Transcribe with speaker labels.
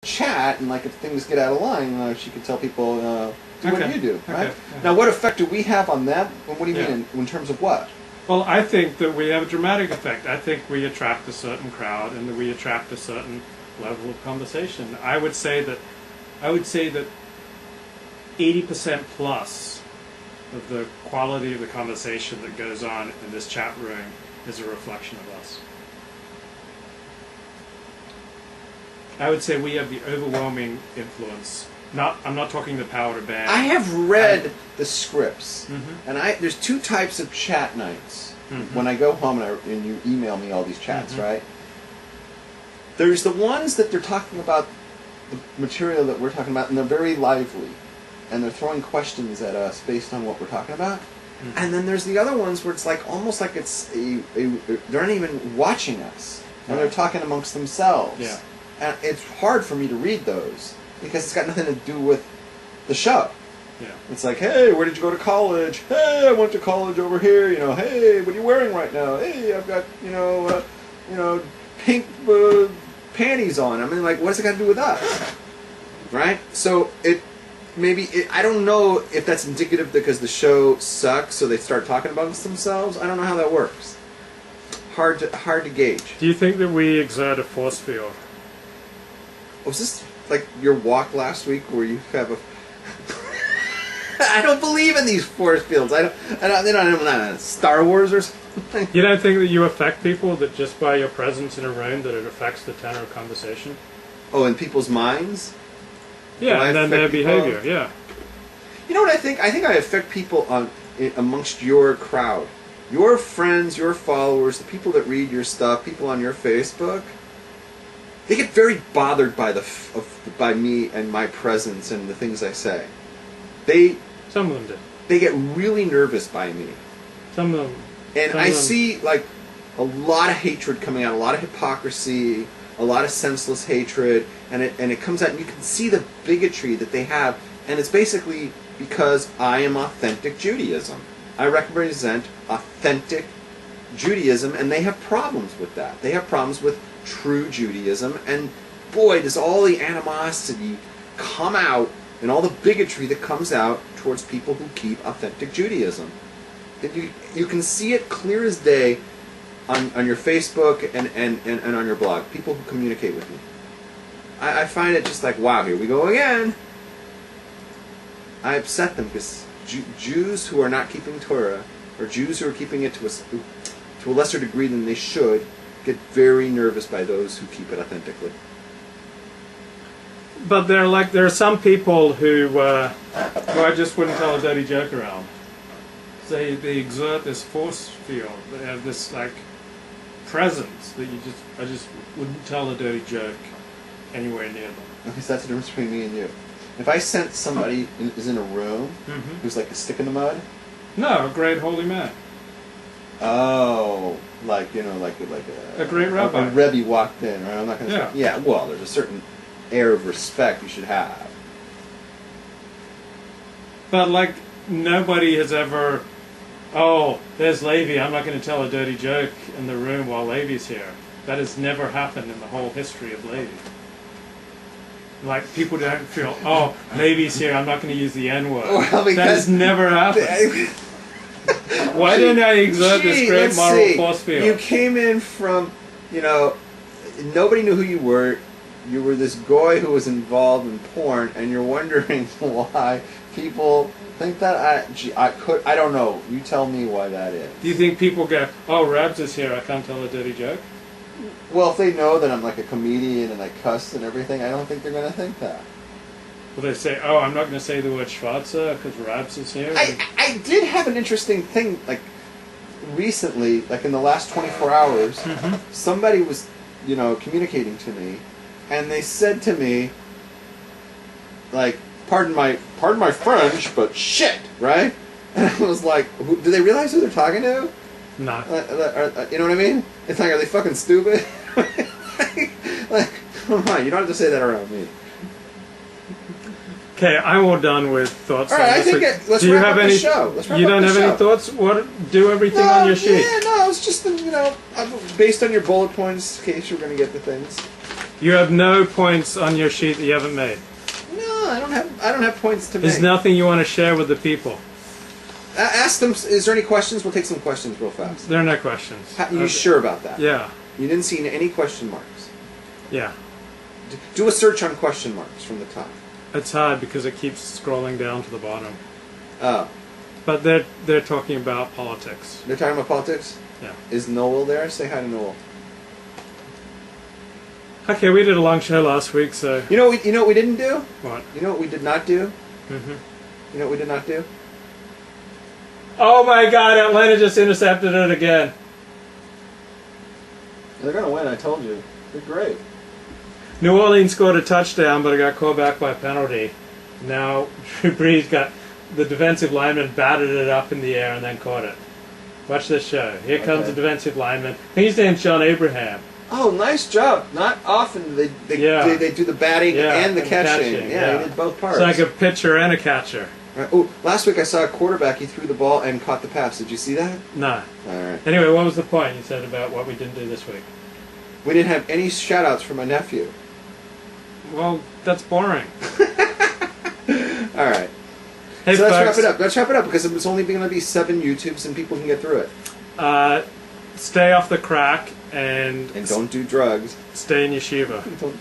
Speaker 1: chat, and like if things get out of line, she could tell people, do what you do, right?
Speaker 2: Okay.
Speaker 1: Now, what effect do we have on them? What do you mean in terms of what?
Speaker 2: Well, I think that we have a dramatic effect. I think we attract a certain crowd, and that we attract a certain level of conversation. I would say that 80% plus of the quality of the conversation that goes on in this chat room is a reflection of us. I would say we have the overwhelming influence. I'm not talking the power to ban.
Speaker 1: I have read the scripts, and there's two types of chat nights. When I go home and you email me all these chats, right? There's the ones that they're talking about the material that we're talking about, and they're very lively, and they're throwing questions at us based on what we're talking about. And then there's the other ones where it's like almost like it's they're not even watching us, and they're talking amongst themselves.
Speaker 2: Yeah.
Speaker 1: And it's hard for me to read those because it's got nothing to do with the show.
Speaker 2: Yeah.
Speaker 1: It's like, hey, where did you go to college? Hey, I went to college over here. You know, hey, what are you wearing right now? Hey, I've got pink panties on. I mean, like, what's it got to do with us? Right? So I don't know if that's indicative because the show sucks, so they start talking amongst themselves. I don't know how that works. Hard to gauge.
Speaker 2: Do you think that we exert a force field?
Speaker 1: Was this like your walk last week where you have a... I don't believe in these force fields. They don't Star Wars or something.
Speaker 2: You don't think that you affect people, that just by your presence in a room that it affects the tenor of conversation?
Speaker 1: Oh, in people's minds?
Speaker 2: Yeah, and then their behavior, yeah.
Speaker 1: You know what I think? I think I affect people amongst your crowd. Your friends, your followers, the people that read your stuff, people on your Facebook. They get very bothered by me and my presence and the things I say.
Speaker 2: Some of them do.
Speaker 1: They get really nervous by me.
Speaker 2: Some of them.
Speaker 1: And I see like a lot of hatred coming out, a lot of hypocrisy, a lot of senseless hatred, and it comes out, and you can see the bigotry that they have, and it's basically because I am authentic Judaism. I represent authentic Judaism, and they have problems with that. They have problems with true Judaism, and boy, does all the animosity come out, and all the bigotry that comes out towards people who keep authentic Judaism. You can see it clear as day on your Facebook and on your blog, people who communicate with me. I find it just like, wow, here we go again. I upset them because Jews who are not keeping Torah, or Jews who are keeping it to a lesser degree than they should, get very nervous by those who keep it authentically.
Speaker 2: But there are some people who I just wouldn't tell a dirty joke around. They exert this force field. They have this like presence that I just wouldn't tell a dirty joke anywhere near them.
Speaker 1: Okay, so that's the difference between me and you. If I sense somebody is in a room who's like a stick in the mud.
Speaker 2: No, a great holy man.
Speaker 1: Oh, like a
Speaker 2: great rabbi.
Speaker 1: A Rebbe walked in, right? I'm not going to say.
Speaker 2: Yeah.
Speaker 1: Yeah, well, there's a certain air of respect you should have.
Speaker 2: But like nobody has ever, oh, there's Levi, I'm not going to tell a dirty joke in the room while Levi's here. That has never happened in the whole history of Levi. Like people don't feel, oh, Levi's here, I'm not going to use the N-word. Well, that has never happened. Why didn't I exert this great moral force field?
Speaker 1: You came in from, nobody knew who you were. You were this guy who was involved in porn, and you're wondering why people think that. I don't know. You tell me why that is.
Speaker 2: Do you think people go, oh, Rabs is here, I can't tell a dirty joke?
Speaker 1: Well, if they know that I'm like a comedian and I cuss and everything, I don't think they're going to think that.
Speaker 2: Well, they say, oh, I'm not going to say the word Schwarzer because Rabs is here.
Speaker 1: I did have an interesting thing, like, recently, like in the last 24 hours, somebody was, communicating to me, and they said to me, like, pardon my French, but shit, right? And I was like, do they realize who they're talking to?
Speaker 2: No.
Speaker 1: You know what I mean? It's like, are they fucking stupid? like, come on, you don't have to say that around me.
Speaker 2: Okay, I'm all done with thoughts.
Speaker 1: All right, I think let's wrap up the show.
Speaker 2: You don't have any thoughts? Do everything on your sheet.
Speaker 1: Yeah, no, it's just based on your bullet points, in case you're going to get the things.
Speaker 2: You have no points on your sheet that you haven't made.
Speaker 1: No, I don't have points to
Speaker 2: There's
Speaker 1: make.
Speaker 2: nothing you want to share with the people.
Speaker 1: Ask them. Is there any questions? We'll take some questions real fast.
Speaker 2: There are no questions.
Speaker 1: You sure about that?
Speaker 2: Yeah.
Speaker 1: You didn't see any question marks.
Speaker 2: Yeah.
Speaker 1: Do a search on question marks from the top.
Speaker 2: It's hard because it keeps scrolling down to the bottom.
Speaker 1: Oh.
Speaker 2: But they're talking about politics.
Speaker 1: They're talking about politics?
Speaker 2: Yeah.
Speaker 1: Is Noel there? Say hi to Noel.
Speaker 2: Okay, we did a long show last week, so...
Speaker 1: You know what we didn't do?
Speaker 2: What?
Speaker 1: You know what we did not do?
Speaker 2: Mm-hmm.
Speaker 1: You know what we did not do?
Speaker 2: Oh my god, Atlanta just intercepted it again.
Speaker 1: They're going to win, I told you. They're great.
Speaker 2: New Orleans scored a touchdown, but it got called back by a penalty. Now, Drew Brees got... The defensive lineman batted it up in the air and then caught it. Watch this show. Here comes the defensive lineman. I think his name's John Abraham.
Speaker 1: Oh, nice job. Not often they do the batting and the catching. Yeah, he did both parts.
Speaker 2: It's like a pitcher and a catcher.
Speaker 1: Right. Oh, last week I saw a quarterback. He threw the ball and caught the pass. Did you see that?
Speaker 2: No.
Speaker 1: All right.
Speaker 2: Anyway, what was the point you said about what we didn't do this week?
Speaker 1: We didn't have any shout-outs for my nephew.
Speaker 2: Well, that's boring.
Speaker 1: All right.
Speaker 2: Hey,
Speaker 1: so let's
Speaker 2: folks,
Speaker 1: wrap it up. Let's wrap it up because it's only going to be 7 YouTubes and people can get through it.
Speaker 2: Stay off the crack and
Speaker 1: don't do drugs.
Speaker 2: stay in yeshiva.
Speaker 1: Don't